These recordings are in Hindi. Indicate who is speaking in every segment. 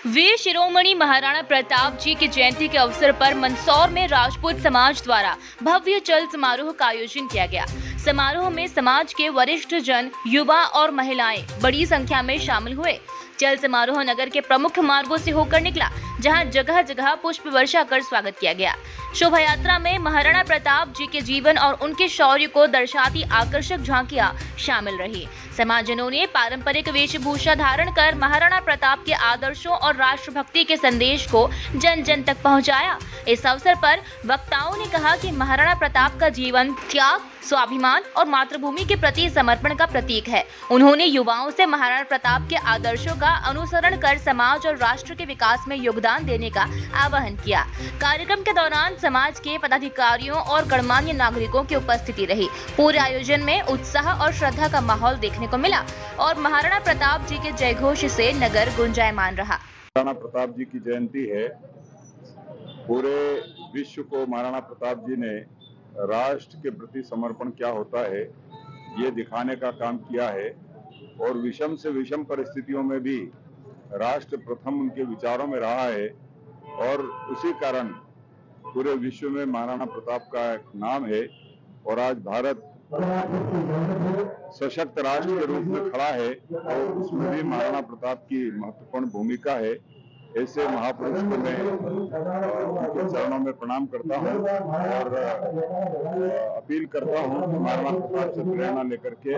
Speaker 1: वीर शिरोमणि महाराणा प्रताप जी की जयंती के अवसर पर मंदसौर में राजपूत समाज द्वारा भव्य चल समारोह का आयोजन किया गया। समारोह में समाज के वरिष्ठ जन, युवा और महिलाएं बड़ी संख्या में शामिल हुए। चल समारोह नगर के प्रमुख मार्गों से होकर निकला, जहां जगह जगह पुष्प वर्षा कर स्वागत किया गया। शोभा यात्रा में महाराणा प्रताप जी के जीवन और उनके शौर्य को दर्शाती आकर्षक झांकियां शामिल रही। समाजजनों ने पारंपरिक वेशभूषा धारण कर महाराणा प्रताप के आदर्शों और राष्ट्रभक्ति के संदेश को जन जन तक पहुंचाया। इस अवसर पर वक्ताओं ने कहा कि महाराणा प्रताप का जीवन त्याग, स्वाभिमान और मातृभूमि के प्रति समर्पण का प्रतीक है। उन्होंने युवाओं से महाराणा प्रताप के आदर्शों का अनुसरण कर समाज और राष्ट्र के विकास में योगदान देने का आह्वान किया। कार्यक्रम के दौरान समाज के पदाधिकारियों और गणमान्य नागरिकों की उपस्थिति रही। पूरे आयोजन में उत्साह और श्रद्धा का माहौल देखने को मिला और महाराणा प्रताप जी के जयघोष से नगर गुंजायमान रहा।
Speaker 2: महाराणा प्रताप जी की जयंती है। पूरे विश्व को महाराणा प्रताप जी ने राष्ट्र के प्रति समर्पण क्या होता है ये दिखाने का काम किया है और विषम से विषम परिस्थितियों में भी राष्ट्र प्रथम उनके विचारों में रहा है और उसी कारण पूरे विश्व में महाराणा प्रताप का एक नाम है और आज भारत सशक्त राष्ट्र के रूप में खड़ा है और उसमें भी महाराणा प्रताप की महत्वपूर्ण भूमिका है। ऐसे महापुरुष को मैं उनके चरणों में प्रणाम करता हूं और अपील करता हूं कि महाराणा प्रताप से प्रेरणा लेकर के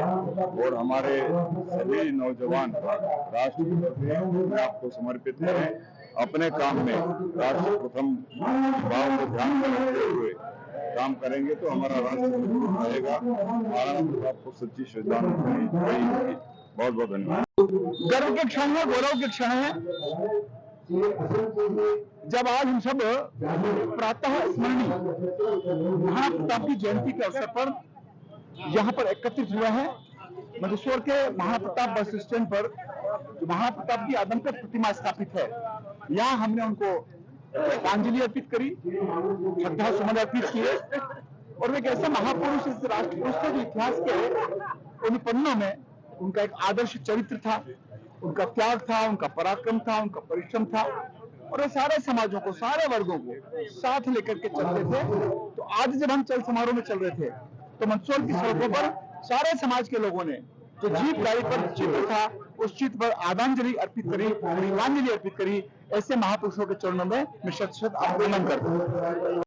Speaker 2: और हमारे सभी नौजवान राष्ट्र के प्रति अपने आप को समर्पित करें। अपने काम में राष्ट्र प्रथम भाव को ध्यान में रखते हुए काम करेंगे तो हमारा राष्ट्र रहेगा। महाराणा प्रताप को सच्ची श्रद्धांजलि होगी। बहुत बहुत धन्यवाद।
Speaker 3: गर्व के क्षण है, गौरव के क्षण है जब आज हम सब प्रातः स्मरणीय महाराणा प्रताप की जयंती के अवसर पर यहाँ पर एकत्रित हुए हैं। मंदसौर के महाराणा प्रताप बस स्टैंड पर महाराणा प्रताप की अदम्य प्रतिमा स्थापित है। यहाँ हमने उनको पुष्पांजलि अर्पित करी, श्रद्धा सुमन अर्पित किए और वे एक ऐसा महापुरुष, इस राष्ट्र पुरुष के इतिहास के उन पन्नों में उनका एक आदर्श चरित्र था, उनका त्याग था, उनका पराक्रम था, उनका परिश्रम था और वे सारे समाजों को, सारे वर्गों को साथ लेकर के चलते थे। तो आज जब हम चल समारोह में चल रहे थे तो मंदसौर की सड़कों पर सारे समाज के लोगों ने जो जीप गाड़ी पर चित्र था उस चित्र पर आदरांजलि अर्पित करी, पुष्पांजलि अर्पित करी। ऐसे महापुरुषों के चरणों में मैं शत शत नमन करता हूँ।